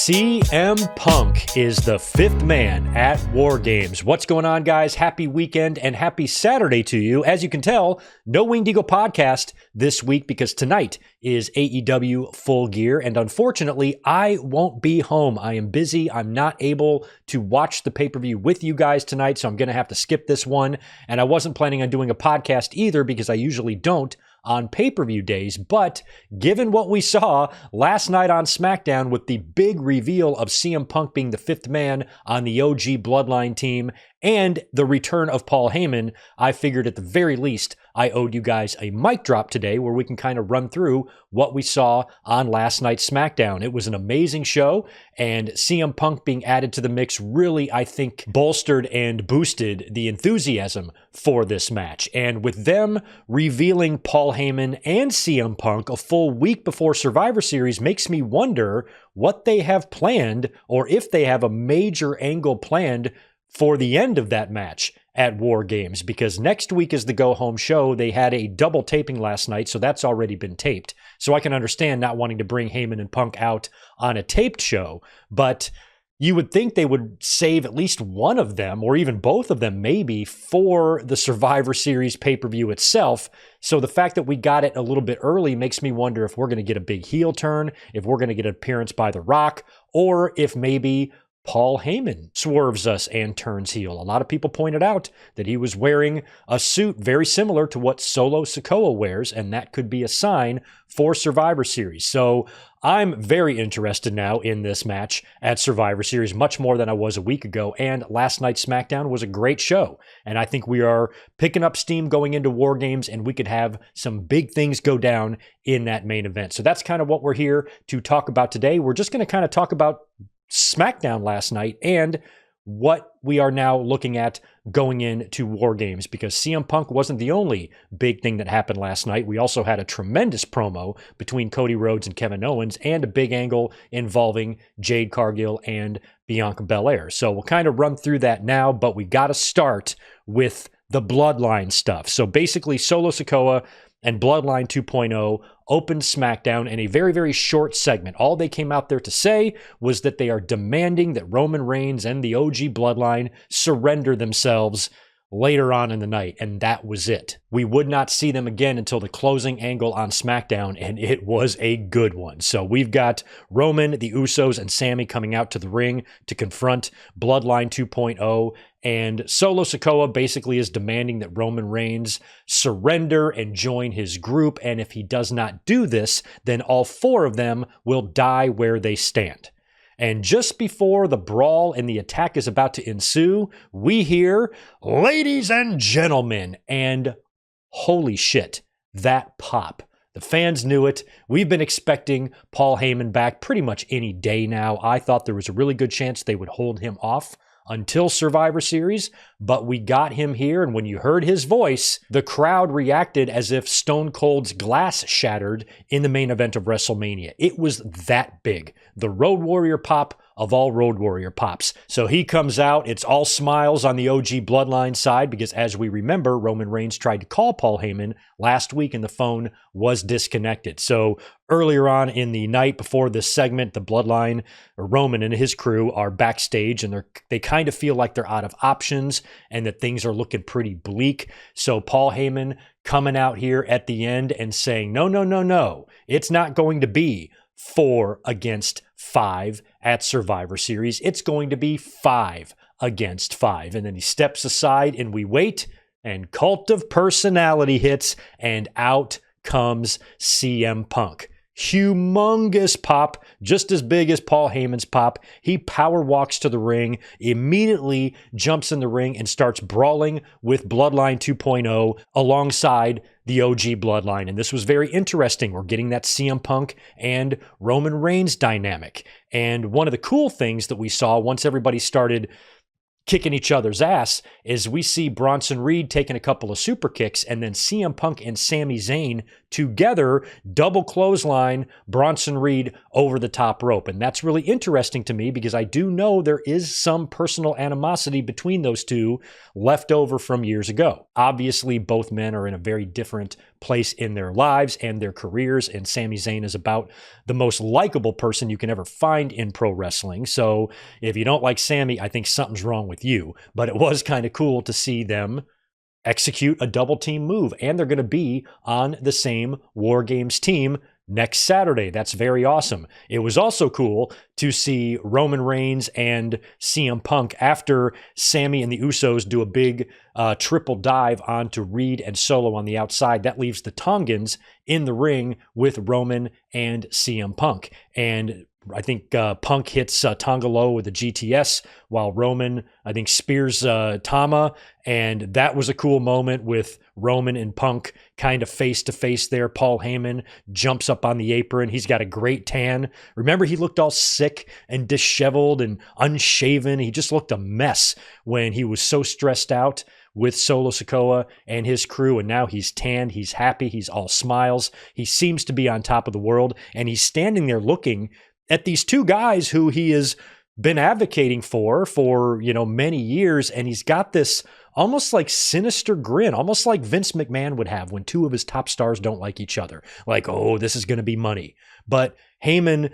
CM Punk is the fifth man at War Games. What's going on, guys? Happy weekend and happy Saturday to you. As you can tell, no Winged Eagle podcast this week because tonight is AEW Full Gear, and unfortunately, I won't be home. I am busy. I'm not able to watch the pay-per-view with you guys tonight, so I'm going to have to skip this one, and I wasn't planning on doing a podcast either because I usually don't on pay-per-view days, but given what we saw last night on Smackdown with the big reveal of CM Punk being the fifth man on the OG Bloodline team and the return of Paul Heyman, I figured at the very least I owed you guys a mic drop today where we can kind of run through what we saw on last night's Smackdown. It was an amazing show, and CM Punk being added to the mix really, I think, bolstered and boosted the enthusiasm for this match. And with them revealing Paul Heyman and CM Punk a full week before Survivor Series makes me wonder what they have planned, or if they have a major angle planned for the end of that match at War Games, because next week is the go-home show. They had a double taping last night, so that's already been taped. So I can understand not wanting to bring Heyman and Punk out on a taped show, but you would think they would save at least one of them, or even both of them maybe, for the Survivor Series pay-per-view itself. So the fact that we got it a little bit early makes me wonder if we're going to get a big heel turn, if we're going to get an appearance by The Rock, or if maybe Paul Heyman swerves us and turns heel. A lot of people pointed out that he was wearing a suit very similar to what Solo Sikoa wears, and that could be a sign for Survivor Series. So I'm very interested now in this match at Survivor Series, much more than I was a week ago, and last night's SmackDown was a great show, and I think we are picking up steam going into War Games, and we could have some big things go down in that main event. So that's kind of what we're here to talk about today. We're just going to kind of talk about Smackdown last night and what we are now looking at going into War Games, because CM Punk wasn't the only big thing that happened last night. We also had a tremendous promo between Cody Rhodes and Kevin Owens and a big angle involving Jade Cargill and Bianca Belair. So we'll kind of run through that now, but we got to start with the Bloodline stuff. So basically Solo Sikoa and Bloodline 2.0 opened SmackDown in a very, very short segment. All they came out there to say was that they are demanding that Roman Reigns and the OG Bloodline surrender themselves later on in the night, and that was it. We would not see them again until the closing angle on SmackDown, and it was a good one. So we've got Roman, the Usos, and Sammy coming out to the ring to confront Bloodline 2.0, and Solo Sikoa basically is demanding that Roman Reigns surrender and join his group, and if he does not do this, then all four of them will die where they stand. And just before the brawl and the attack is about to ensue, we hear, "Ladies and gentlemen," and holy shit, that pop. The fans knew it. We've been expecting Paul Heyman back pretty much any day now. I thought there was a really good chance they would hold him off until Survivor Series, but we got him here, and when you heard his voice, the crowd reacted as if Stone Cold's glass shattered in the main event of WrestleMania. It was that big. The Road Warrior pop of all Road Warrior pops. So he comes out, it's all smiles on the OG Bloodline side, because as we remember, Roman Reigns tried to call Paul Heyman last week and the phone was disconnected. So earlier on in the night before this segment, the Bloodline, or Roman and his crew, are backstage, and they kind of feel like they're out of options and that things are looking pretty bleak. So Paul Heyman coming out here at the end and saying, no, no, no, no, it's not going to be 4 against 5 at Survivor Series. It's going to be 5 against 5. And then he steps aside and we wait, and Cult of Personality hits, and out comes CM Punk. Humongous pop, just as big as Paul Heyman's pop. He power walks to the ring, immediately jumps in the ring and starts brawling with Bloodline 2.0 alongside the OG Bloodline. And this was very interesting. We're getting that CM Punk and Roman Reigns dynamic. And one of the cool things that we saw once everybody started kicking each other's ass is we see Bronson Reed taking a couple of super kicks, and then CM Punk and Sami Zayn together double clothesline Bronson Reed over the top rope. And that's really interesting to me because I do know there is some personal animosity between those two left over from years ago. Obviously, both men are in a very different place in their lives and their careers, and Sami Zayn is about the most likable person you can ever find in pro wrestling. So if you don't like Sami, I think something's wrong with you. But it was kind of cool to see them execute a double team move, and they're going to be on the same War Games team next Saturday. That's very awesome. It was also cool to see Roman Reigns and CM Punk after Sami and the Usos do a big triple dive onto Reed and Solo on the outside. That leaves the Tongans in the ring with Roman and CM Punk. And I think Punk hits Tonga Low with a GTS while Roman, I think, spears Tama. And that was a cool moment with Roman and Punk kind of face to face there. Paul Heyman jumps up on the apron. He's got a great tan. Remember, he looked all sick and disheveled and unshaven. He just looked a mess when he was so stressed out with Solo Sikoa and his crew. And now he's tanned. He's happy. He's all smiles. He seems to be on top of the world. And he's standing there looking at these two guys who he has been advocating for many years. And he's got this almost like sinister grin, almost like Vince McMahon would have when two of his top stars don't like each other. Like, oh, this is going to be money. But Heyman,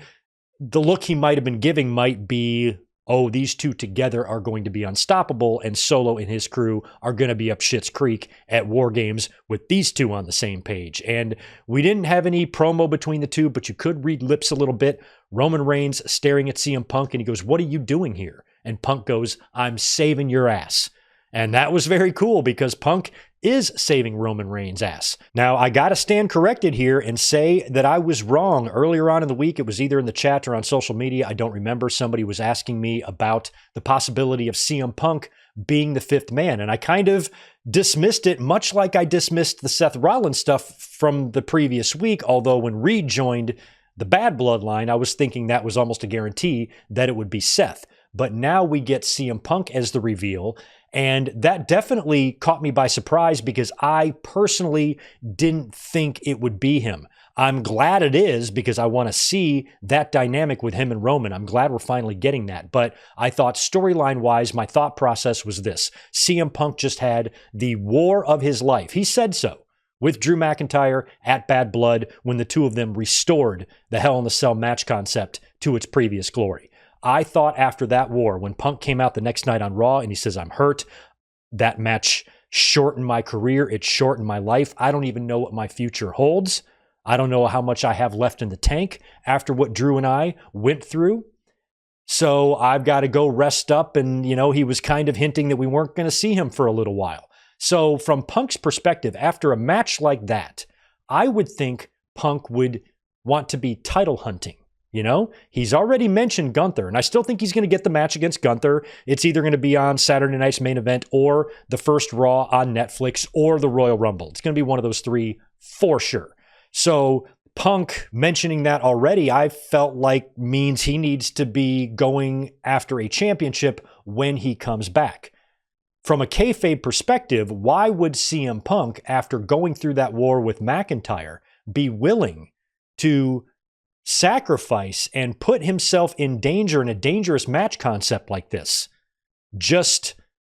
the look he might have been giving might be, oh, these two together are going to be unstoppable, and Solo and his crew are going to be up Schitt's Creek at War Games with these two on the same page. And we didn't have any promo between the two, but you could read lips a little bit. Roman Reigns staring at CM Punk, and he goes, "What are you doing here?" And Punk goes, "I'm saving your ass." And that was very cool because Punk is saving Roman Reigns' ass. Now, I got to stand corrected here and say that I was wrong. Earlier on in the week, it was either in the chat or on social media, I don't remember, somebody was asking me about the possibility of CM Punk being the fifth man. And I kind of dismissed it, much like I dismissed the Seth Rollins stuff from the previous week, although when Reed joined the Bad Bloodline, I was thinking that was almost a guarantee that it would be Seth. But now we get CM Punk as the reveal, and that definitely caught me by surprise because I personally didn't think it would be him. I'm glad it is because I want to see that dynamic with him and Roman. I'm glad we're finally getting that. But I thought storyline-wise, my thought process was this. CM Punk just had the war of his life. He said so with Drew McIntyre at Bad Blood when the two of them restored the Hell in a Cell match concept to its previous glory. I thought after that war, when Punk came out the next night on Raw and he says, "I'm hurt," that match shortened my career. It shortened my life. I don't even know what my future holds. I don't know how much I have left in the tank after what Drew and I went through. So I've got to go rest up. And, he was kind of hinting that we weren't going to see him for a little while. So from Punk's perspective, after a match like that, I would think Punk would want to be title hunting. He's already mentioned Gunther, and I still think he's going to get the match against Gunther. It's either going to be on Saturday night's main event or the first Raw on Netflix or the Royal Rumble. It's going to be one of those three for sure. So Punk mentioning that already, I felt like means he needs to be going after a championship when he comes back. From a kayfabe perspective, why would CM Punk, after going through that war with McIntyre, be willing to sacrifice and put himself in danger in a dangerous match concept like this just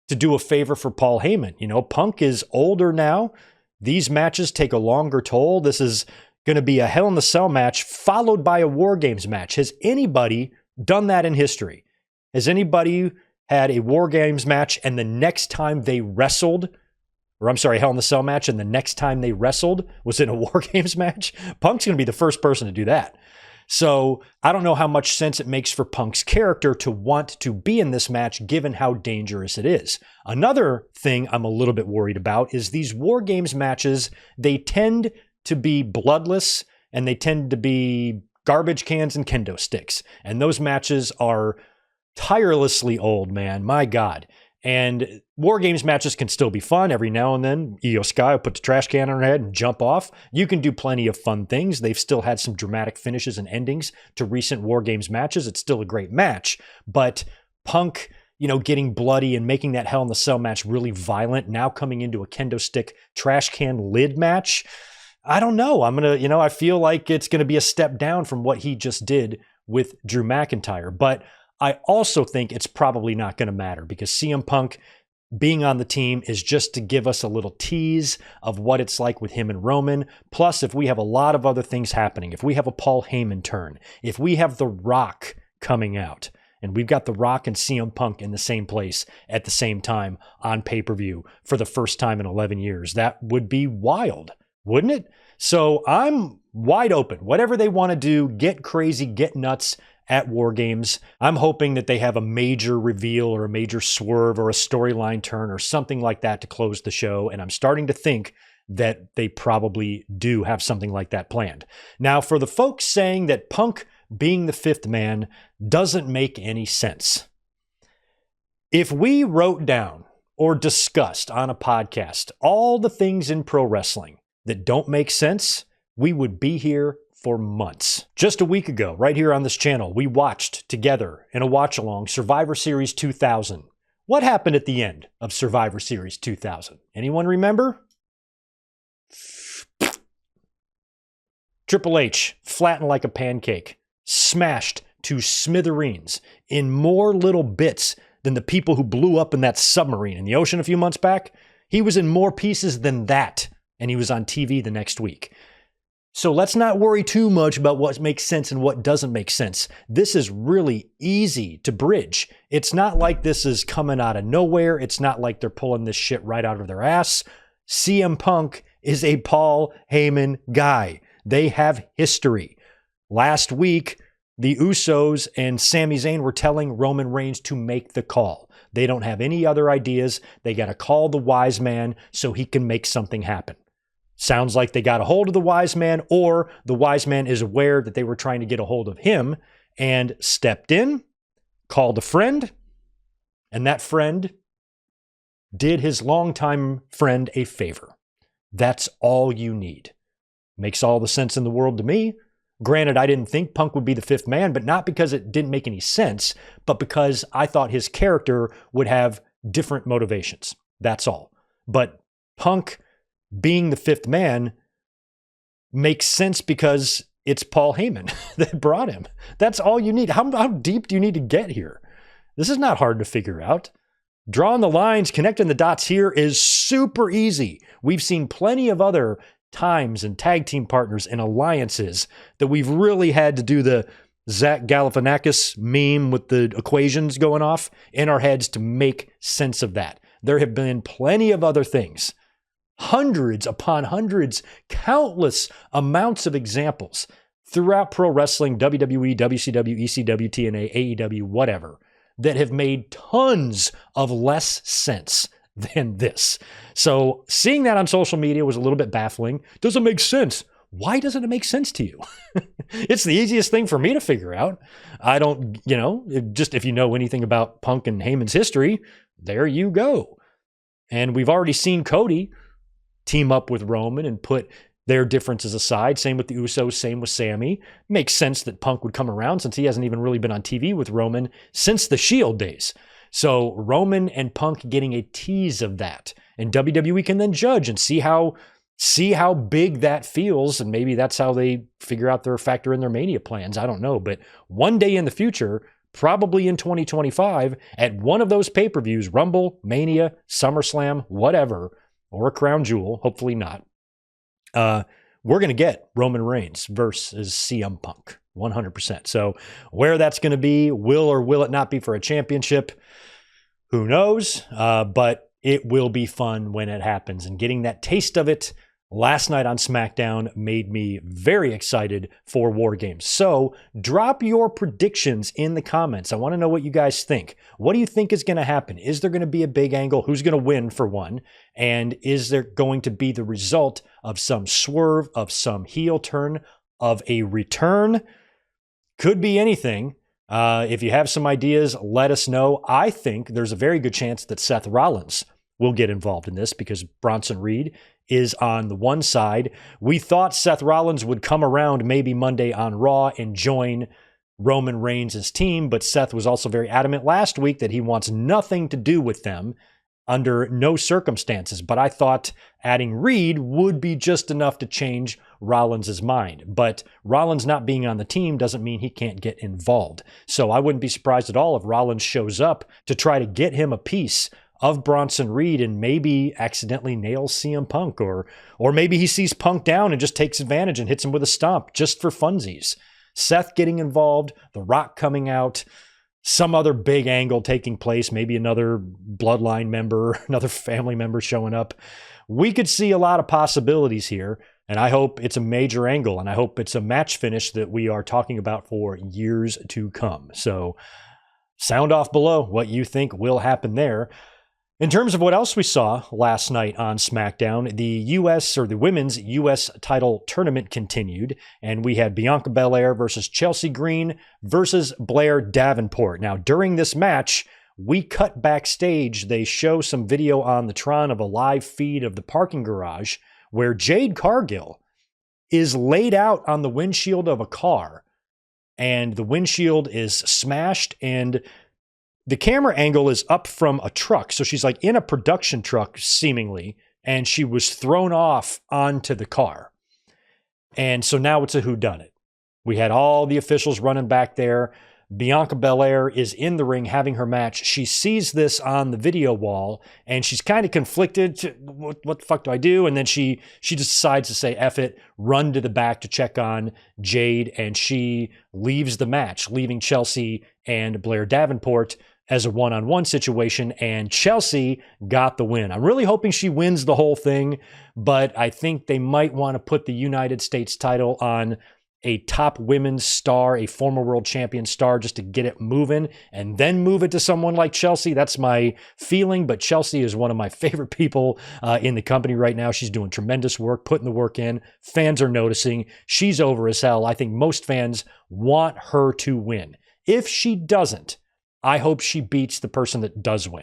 to do a favor for Paul Heyman? Punk is older now. These matches take a longer toll. This is going to be a Hell in a Cell match followed by a War Games match. Has anybody done that in history? Has anybody had a War Games match and the next time they wrestled, Hell in a Cell match, and the next time they wrestled was in a War Games match? Punk's going to be the first person to do that. So I don't know how much sense it makes for Punk's character to want to be in this match given how dangerous it is. Another thing I'm a little bit worried about is these War Games matches, they tend to be bloodless and they tend to be garbage cans and kendo sticks. And those matches are tirelessly old, man. My God. And War Games matches can still be fun. Every now and then, Io Sky will put the trash can on her head and jump off. You can do plenty of fun things. They've still had some dramatic finishes and endings to recent War Games matches. It's still a great match. But Punk, getting bloody and making that Hell in a Cell match really violent, now coming into a kendo stick trash can lid match, I don't know. I feel like it's going to be a step down from what he just did with Drew McIntyre. But I also think it's probably not going to matter because CM Punk being on the team is just to give us a little tease of what it's like with him and Roman. Plus, if we have a lot of other things happening, if we have a Paul Heyman turn, if we have The Rock coming out, and we've got The Rock and CM Punk in the same place at the same time on pay-per-view for the first time in 11 years, that would be wild, wouldn't it? So I'm wide open. Whatever they want to do, get crazy, get nuts at War Games. I'm hoping that they have a major reveal or a major swerve or a storyline turn or something like that to close the show. And I'm starting to think that they probably do have something like that planned. Now, for the folks saying that Punk being the fifth man doesn't make any sense. If we wrote down or discussed on a podcast all the things in pro wrestling that don't make sense, we would be here for months. Just a week ago, right here on this channel, we watched together in a watch-along Survivor Series 2000. What happened at the end of Survivor Series 2000? Anyone remember? Triple H, flattened like a pancake, smashed to smithereens in more little bits than the people who blew up in that submarine in the ocean a few months back. He was in more pieces than that, and he was on TV the next week. So let's not worry too much about what makes sense and what doesn't make sense. This is really easy to bridge. It's not like this is coming out of nowhere. It's not like they're pulling this shit right out of their ass. CM Punk is a Paul Heyman guy. They have history. Last week, the Usos and Sami Zayn were telling Roman Reigns to make the call. They don't have any other ideas. They got to call the wise man so he can make something happen. Sounds like they got a hold of the wise man, or the wise man is aware that they were trying to get a hold of him and stepped in, called a friend, and that friend did his longtime friend a favor. That's all you need. Makes all the sense in the world to me. Granted, I didn't think Punk would be the fifth man, but not because it didn't make any sense, but because I thought his character would have different motivations. That's all. But Punk being the fifth man makes sense because it's Paul Heyman that brought him. That's all you need. How deep do you need to get here? This is not hard to figure out. Drawing the lines, connecting the dots here is super easy. We've seen plenty of other times and tag team partners and alliances that we've really had to do the Zach Galifianakis meme with the equations going off in our heads to make sense of that. There have been plenty of other things. Hundreds upon hundreds, countless amounts of examples throughout pro wrestling, WWE, WCW, ECW, TNA, AEW, whatever, that have made tons of less sense than this. So seeing that on social media was a little bit baffling. Doesn't make sense. Why doesn't it make sense to you? It's the easiest thing for me to figure out. I don't, just if you know anything about Punk and Heyman's history, there you go. And we've already seen Cody team up with Roman and put their differences aside. Same with the Usos, same with Sami. Makes sense that Punk would come around since he hasn't even really been on TV with Roman since the Shield days. So Roman and Punk getting a tease of that. And WWE can then judge and see how big that feels. And maybe that's how they figure out their factor in their Mania plans. I don't know. But one day in the future, probably in 2025, at one of those pay-per-views, Rumble, Mania, SummerSlam, whatever, or a Crown Jewel, hopefully not, we're going to get Roman Reigns versus CM Punk, 100%. So where that's going to be, will or will it not be for a championship, who knows? But it will be fun when it happens. And getting that taste of it last night on Smackdown made me very excited for War Games. So drop your predictions in the comments. I want to know what you guys think. What do you think is going to happen? Is there going to be a big angle? Who's going to win, for one? And is there going to be the result of some swerve, of some heel turn, of a return? Could be anything. If you have some ideas, let us know. I think there's a very good chance that Seth Rollins will get involved in this because Bronson Reed is on the one side. We thought Seth Rollins would come around maybe Monday on Raw and join Roman Reigns' team, but Seth was also very adamant last week that he wants nothing to do with them under no circumstances. But I thought adding Reed would be just enough to change Rollins' mind. But Rollins not being on the team doesn't mean he can't get involved. So I wouldn't be surprised at all if Rollins shows up to try to get him a piece of Bronson Reed and maybe accidentally nails CM Punk, or maybe he sees Punk down and just takes advantage and hits him with a stomp just for funsies. Seth getting involved, The Rock coming out, some other big angle taking place, maybe another Bloodline member, another family member showing up. We could see a lot of possibilities here, and I hope it's a major angle, and I hope it's a match finish that we are talking about for years to come. So sound off below what you think will happen there. In terms of what else we saw last night on SmackDown, the U.S. or the women's U.S. title tournament continued, and we had Bianca Belair versus Chelsea Green versus Blair Davenport. Now, during this match, we cut backstage. They show some video on the Tron of a live feed of the parking garage where Jade Cargill is laid out on the windshield of a car, and the windshield is smashed, and the camera angle is up from a truck. So she's like in a production truck, seemingly, and she was thrown off onto the car. And so now it's a whodunit. We had all the officials running back there. Bianca Belair is in the ring having her match. She sees this on the video wall, and she's kind of conflicted. What the fuck do I do? And then she just decides to say, F it, run to the back to check on Jade, and she leaves the match, leaving Chelsea and Blair Davenport as a one-on-one situation, and Chelsea got the win. I'm really hoping she wins the whole thing, but I think they might want to put the United States title on a top women's star, a former world champion star, just to get it moving, and then move it to someone like Chelsea. That's my feeling, but Chelsea is one of my favorite people in the company right now. She's doing tremendous work, putting the work in. Fans are noticing. She's over as hell. I think most fans want her to win. If she doesn't, I hope she beats the person that does win.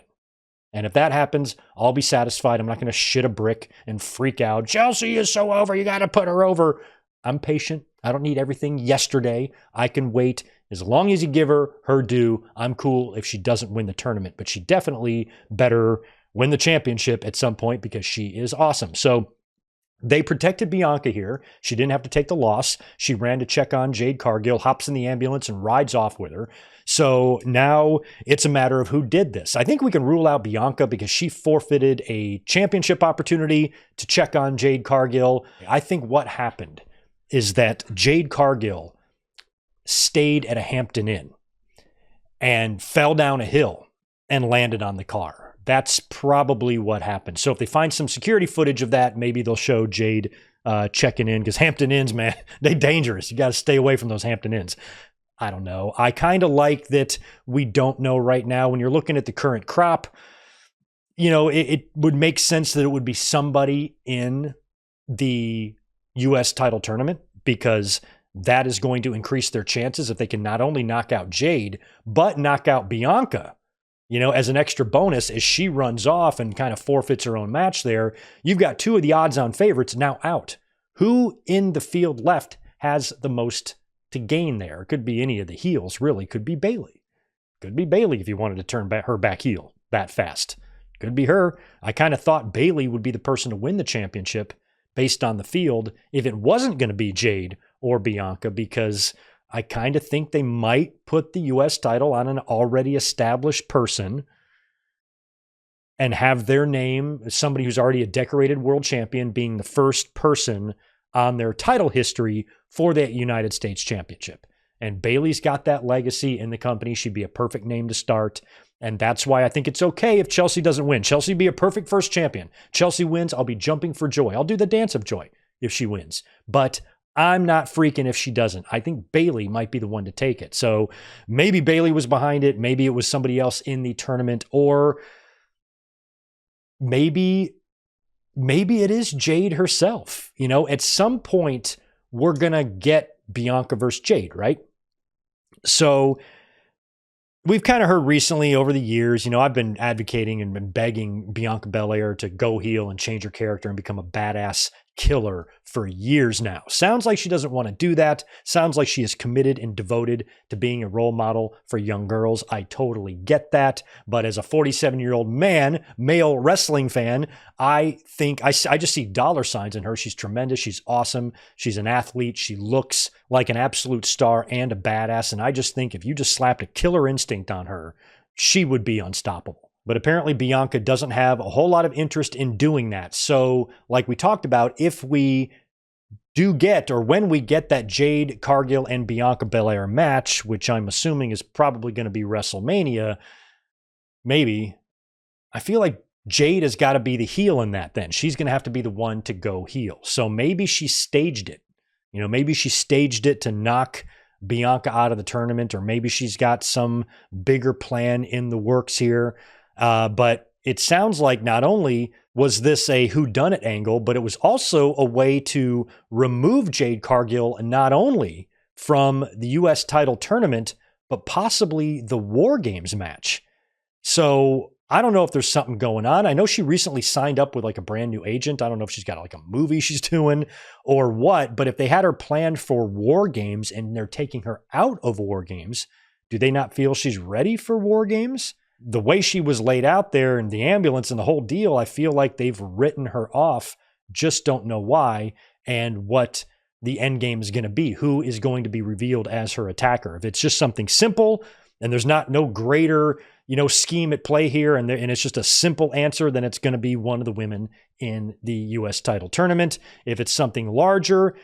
And if that happens, I'll be satisfied. I'm not going to shit a brick and freak out. Chelsea is so over. You got to put her over. I'm patient. I don't need everything yesterday. I can wait. As long as you give her due, I'm cool if she doesn't win the tournament. But she definitely better win the championship at some point because she is awesome. So they protected Bianca here. She didn't have to take the loss. She ran to check on Jade Cargill, hops in the ambulance, and rides off with her. So now it's a matter of who did this. I think we can rule out Bianca because she forfeited a championship opportunity to check on Jade Cargill. I think what happened is that Jade Cargill stayed at a Hampton Inn and fell down a hill and landed on the car. That's probably what happened. So if they find some security footage of that, maybe they'll show Jade checking in, because Hampton Inns, man, they dangerous. You got to stay away from those Hampton Inns. I don't know. I kind of like that we don't know right now. When you're looking at the current crop, you know, it would make sense that it would be somebody in the U.S. title tournament, because that is going to increase their chances if they can not only knock out Jade, but knock out Bianca, you know, as an extra bonus as she runs off and kind of forfeits her own match there. You've got two of the odds-on favorites now out. Who in the field left has the most to gain there? It could be any of the heels, really. Could be Bayley. Could be Bayley if you wanted to turn her back heel that fast. Could be her. I kind of thought Bayley would be the person to win the championship based on the field if it wasn't going to be Jade or Bianca, because I kind of think they might put the U.S. title on an already established person and have their name, somebody who's already a decorated world champion, being the first person on their title history for that United States Championship. And Bayley's got that legacy in the company. She'd be a perfect name to start. And that's why I think it's okay if Chelsea doesn't win. Chelsea would be a perfect first champion. Chelsea wins, I'll be jumping for joy. I'll do the dance of joy if she wins. But I'm not freaking if she doesn't. I think Bayley might be the one to take it. So maybe Bayley was behind it. Maybe it was somebody else in the tournament. Or maybe it is Jade herself. You know, at some point, we're going to get Bianca versus Jade, right? So we've kind of heard recently over the years, you know, I've been advocating and been begging Bianca Belair to go heel and change her character and become a badass killer for years now. Sounds like she doesn't want to do that. Sounds like she is committed and devoted to being a role model for young girls. I totally get that. But as a 47-year-old man, male wrestling fan, I think I just see dollar signs in her. She's tremendous. She's awesome. She's an athlete. She looks like an absolute star and a badass. And I just think if you just slapped a killer instinct on her, she would be unstoppable. But apparently Bianca doesn't have a whole lot of interest in doing that. So like we talked about, if we do get, or when we get that Jade Cargill and Bianca Belair match, which I'm assuming is probably going to be WrestleMania, maybe, I feel like Jade has got to be the heel in that then. She's going to have to be the one to go heel. So maybe she staged it. Maybe she staged it to knock Bianca out of the tournament, or maybe she's got some bigger plan in the works here. But it sounds like not only was this a whodunit angle, but it was also a way to remove Jade Cargill not only from the U.S. title tournament, but possibly the War Games match. So I don't know if there's something going on. I know she recently signed up with like a brand new agent. I don't know if she's got like a movie she's doing or what, but if they had her planned for War Games and they're taking her out of War Games, do they not feel she's ready for War Games? The way she was laid out there in the ambulance and the whole deal, I feel like they've written her off. Just don't know why and what the end game is going to be. Who is going to be revealed as her attacker? If it's just something simple and there's no greater, scheme at play here, and it's just a simple answer, then it's going to be one of the women in the U.S. title tournament. If it's something larger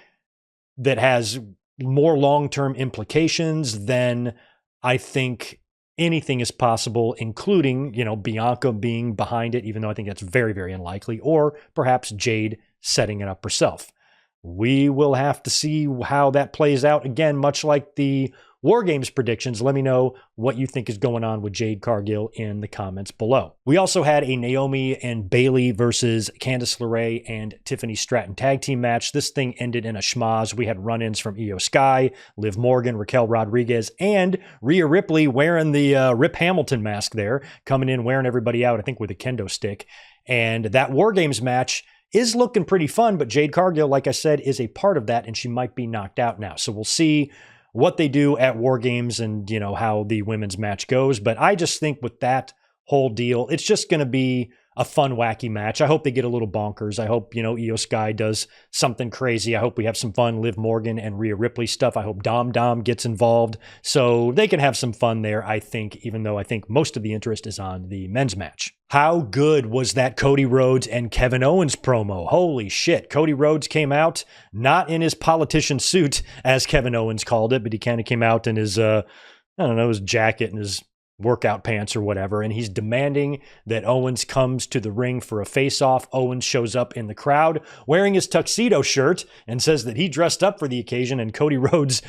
that has more long-term implications, then I think anything is possible, including, Bianca being behind it, even though I think that's very, very unlikely, or perhaps Jade setting it up herself. We will have to see how that plays out. Again, much like the War Games predictions, let me know what you think is going on with Jade Cargill in the comments below. We also had a Naomi and Bayley versus Candice LeRae and Tiffany Stratton tag team match. This thing ended in a schmoz. We had run-ins from Io Sky, Liv Morgan, Raquel Rodriguez, and Rhea Ripley wearing the Rip Hamilton mask there, coming in wearing everybody out, I think with a kendo stick. And that War Games match is looking pretty fun, but Jade Cargill, like I said, is a part of that, and she might be knocked out now. So we'll see what they do at War Games and, how the women's match goes. But I just think with that whole deal, it's just going to be a fun, wacky match. I hope they get a little bonkers. I hope, Io Sky does something crazy. I hope we have some fun Liv Morgan and Rhea Ripley stuff. I hope Dom gets involved so they can have some fun there, I think, even though I think most of the interest is on the men's match. How good was that Cody Rhodes and Kevin Owens promo? Holy shit. Cody Rhodes came out not in his politician suit, as Kevin Owens called it, but he kind of came out in his, his jacket and his workout pants or whatever, and he's demanding that Owens comes to the ring for a face-off. Owens shows up in the crowd wearing his tuxedo shirt and says that he dressed up for the occasion, and Cody Rhodes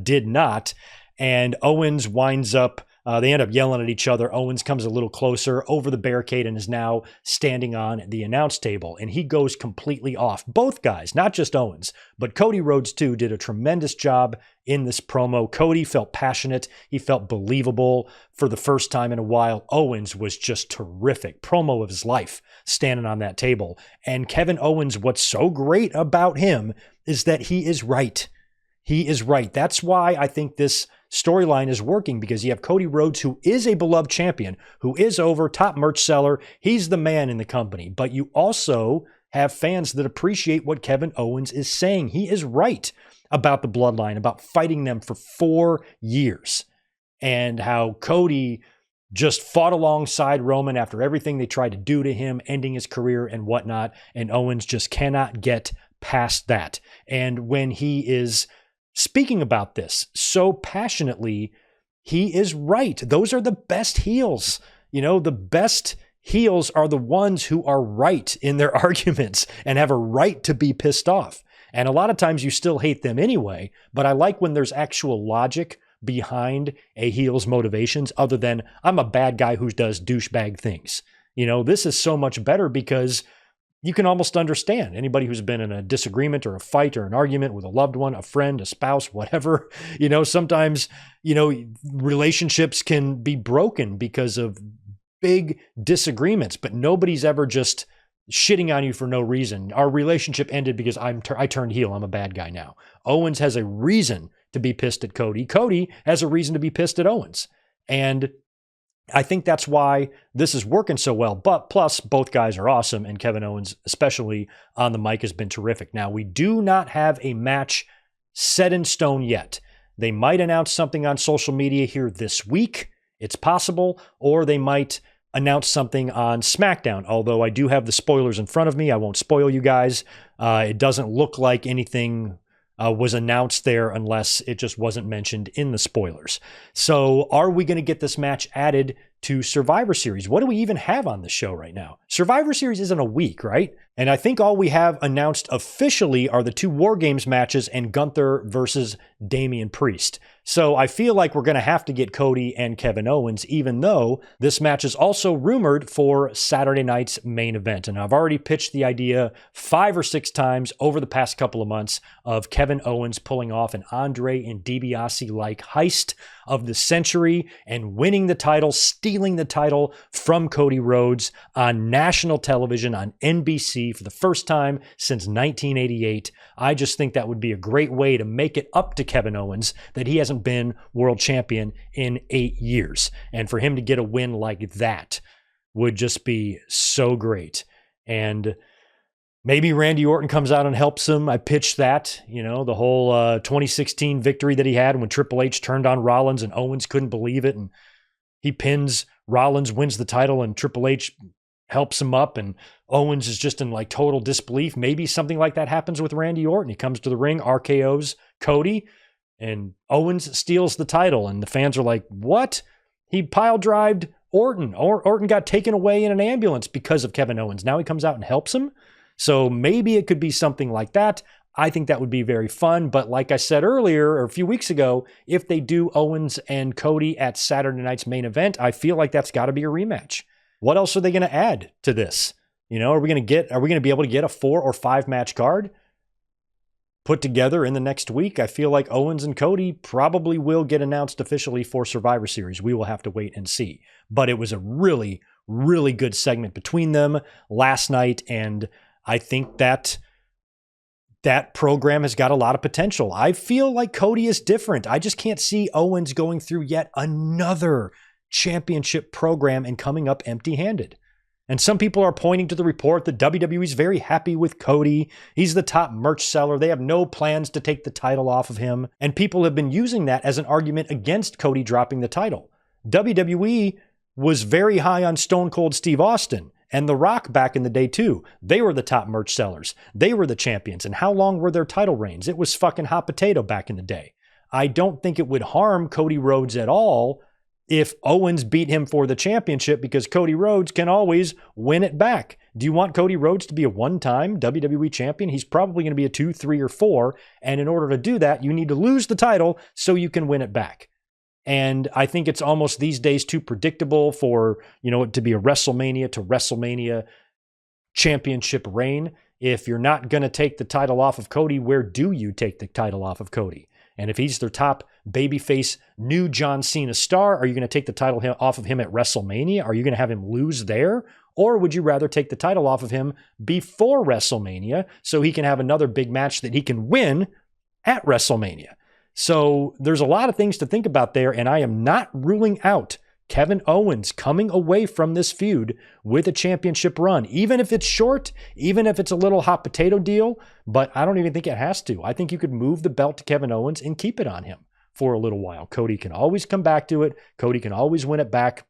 did not. And Owens winds up, they end up yelling at each other. Owens comes a little closer over the barricade and is now standing on the announce table, and he goes completely off. Both guys, not just Owens, but Cody Rhodes too, did a tremendous job in this promo. Cody felt passionate. He felt believable for the first time in a while. Owens was just terrific. Promo of his life standing on that table. And Kevin Owens, what's so great about him is that he is right. He is right. That's why I think this storyline is working, because you have Cody Rhodes, who is a beloved champion, who is over, top merch seller. He's the man in the company. But you also have fans that appreciate what Kevin Owens is saying. He is right about the Bloodline, about fighting them for 4 years, and how Cody just fought alongside Roman after everything they tried to do to him, ending his career and whatnot. And Owens just cannot get past that. And when he is speaking about this so passionately, he is right. Those are the best heels. The best heels are the ones who are right in their arguments and have a right to be pissed off. And a lot of times you still hate them anyway, but I like when there's actual logic behind a heel's motivations other than I'm a bad guy who does douchebag things. This is so much better because you can almost understand anybody who's been in a disagreement or a fight or an argument with a loved one, a friend, a spouse, whatever. Sometimes, relationships can be broken because of big disagreements, but nobody's ever just, shitting on you for no reason. Our relationship ended because I turned heel. I'm a bad guy now. Owens has a reason to be pissed at Cody. Cody has a reason to be pissed at Owens. And I think that's why this is working so well. But plus, both guys are awesome, and Kevin Owens, especially on the mic, has been terrific. Now, we do not have a match set in stone yet. They might announce something on social media here this week. It's possible. Or they might announce something on Smackdown. Although I do have the spoilers in front of me. I won't spoil you guys. It doesn't look like anything was announced there unless it just wasn't mentioned in the spoilers. So are we going to get this match added to Survivor Series? What do we even have on the show right now? Survivor Series isn't a week, right? And I think all we have announced officially are the 2 War Games matches and Gunther versus Damian Priest. So I feel like we're going to have to get Cody and Kevin Owens, even though this match is also rumored for Saturday night's main event. And I've already pitched the idea 5 or 6 times over the past couple of months of Kevin Owens pulling off an Andre and DiBiase-like heist of the century and winning the title, stealing the title from Cody Rhodes on national television on NBC for the first time since 1988. I just think that would be a great way to make it up to Kevin Owens that he hasn't been world champion in 8 years. And for him to get a win like that would just be so great. And maybe Randy Orton comes out and helps him. I pitched that, the whole 2016 victory that he had when Triple H turned on Rollins and Owens couldn't believe it. And he pins Rollins, wins the title, and Triple H helps him up. And Owens is just in like total disbelief. Maybe something like that happens with Randy Orton. He comes to the ring, RKO's Cody, and Owens steals the title. And the fans are like, what? He pile-drived Orton. Orton got taken away in an ambulance because of Kevin Owens. Now he comes out and helps him. So maybe it could be something like that. I think that would be very fun. But like I said earlier, or a few weeks ago, if they do Owens and Cody at Saturday night's main event, I feel like that's got to be a rematch. What else are they going to add to this? Are we going to be able to get a 4 or 5 match card put together in the next week? I feel like Owens and Cody probably will get announced officially for Survivor Series. We will have to wait and see. But it was a really, really good segment between them last night, and I think that program has got a lot of potential. I feel like Cody is different. I just can't see Owens going through yet another championship program and coming up empty-handed. And some people are pointing to the report that WWE is very happy with Cody. He's the top merch seller. They have no plans to take the title off of him. And people have been using that as an argument against Cody dropping the title. WWE was very high on Stone Cold Steve Austin and The Rock back in the day too. They were the top merch sellers. They were the champions. And how long were their title reigns? It was fucking hot potato back in the day. I don't think it would harm Cody Rhodes at all if Owens beat him for the championship, because Cody Rhodes can always win it back. Do you want Cody Rhodes to be a one-time WWE champion? He's probably going to be a 2, 3, or 4. And in order to do that, you need to lose the title so you can win it back. And I think it's almost these days too predictable for, it to be a WrestleMania to WrestleMania championship reign. If you're not going to take the title off of Cody, where do you take the title off of Cody? And if he's their top babyface, new John Cena star, are you going to take the title off of him at WrestleMania? Are you going to have him lose there? Or would you rather take the title off of him before WrestleMania so he can have another big match that he can win at WrestleMania? So there's a lot of things to think about there, and I am not ruling out Kevin Owens coming away from this feud with a championship run, even if it's short, even if it's a little hot potato deal, but I don't even think it has to. I think you could move the belt to Kevin Owens and keep it on him for a little while. Cody can always come back to it. Cody can always win it back.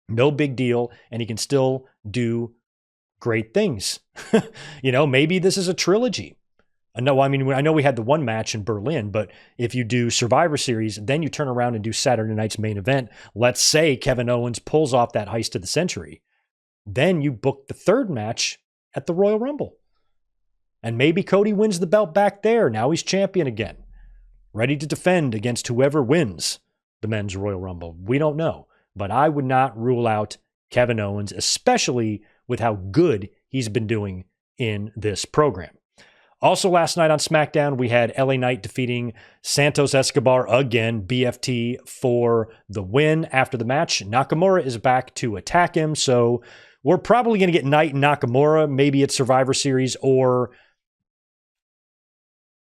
No big deal, and he can still do great things. Maybe this is a trilogy. No, I know we had the one match in Berlin, but if you do Survivor Series, then you turn around and do Saturday night's main event. Let's say Kevin Owens pulls off that heist of the century. Then you book the third match at the Royal Rumble. And maybe Cody wins the belt back there. Now he's champion again, ready to defend against whoever wins the men's Royal Rumble. We don't know, but I would not rule out Kevin Owens, especially with how good he's been doing in this program. Also last night on SmackDown, we had LA Knight defeating Santos Escobar again, BFT, for the win. After the match, Nakamura is back to attack him, so we're probably going to get Knight and Nakamura, maybe it's Survivor Series or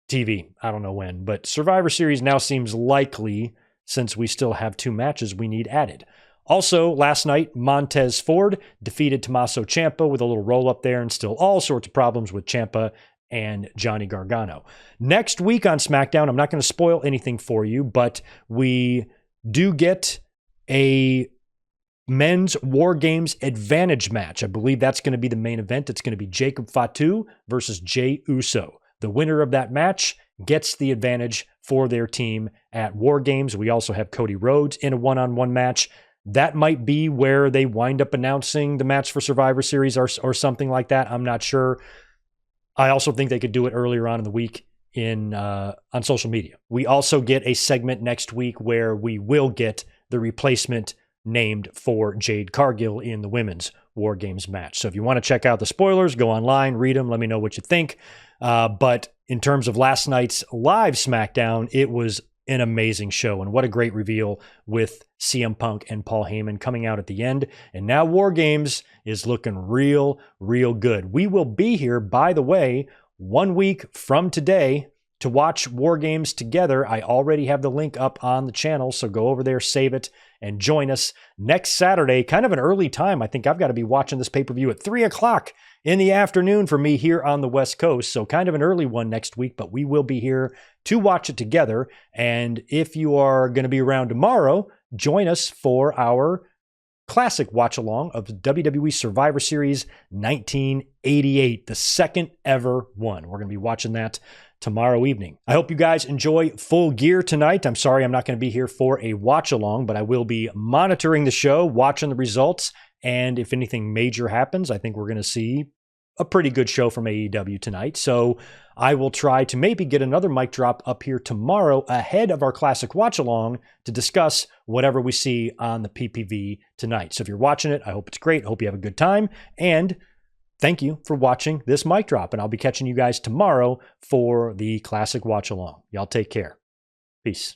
TV. I don't know when, but Survivor Series now seems likely since we still have 2 matches we need added. Also, last night, Montez Ford defeated Tommaso Ciampa with a little roll-up there and still all sorts of problems with Ciampa and Johnny Gargano. Next week on SmackDown, I'm not going to spoil anything for you, but we do get a men's War Games advantage match. I believe that's going to be the main event. It's going to be Jacob Fatu versus Jey Uso. The winner of that match gets the advantage for their team at War Games. We also have Cody Rhodes in a one-on-one match. That might be where they wind up announcing the match for Survivor Series or something like that. I'm not sure. I also think they could do it earlier on in the week on social media. We also get a segment next week where we will get the replacement named for Jade Cargill in the women's War Games match. So if you want to check out the spoilers, go online, read them, let me know what you think. But in terms of last night's live SmackDown, it was an amazing show, and what a great reveal with CM Punk and Paul Heyman coming out at the end. And now War Games is looking real, real good. We will be here, by the way, 1 week from today to watch War Games together. I already have the link up on the channel, so go over there, save it, and join us next Saturday. Kind of an early time. I think I've got to be watching this pay-per-view at 3 o'clock in the afternoon for me here on the West Coast. So kind of an early one next week, but we will be here to watch it together. And if you are going to be around tomorrow, join us for our classic watch-along of the WWE Survivor Series 1988, the second ever one. We're going to be watching that tomorrow evening. I hope you guys enjoy Full Gear tonight. I'm sorry I'm not going to be here for a watch-along, but I will be monitoring the show, watching the results, and if anything major happens, I think we're going to see a pretty good show from AEW tonight. So I will try to maybe get another mic drop up here tomorrow ahead of our classic watch-along to discuss whatever we see on the PPV tonight. So if you're watching it, I hope it's great. I hope you have a good time. And thank you for watching this mic drop. And I'll be catching you guys tomorrow for the classic watch-along. Y'all take care. Peace.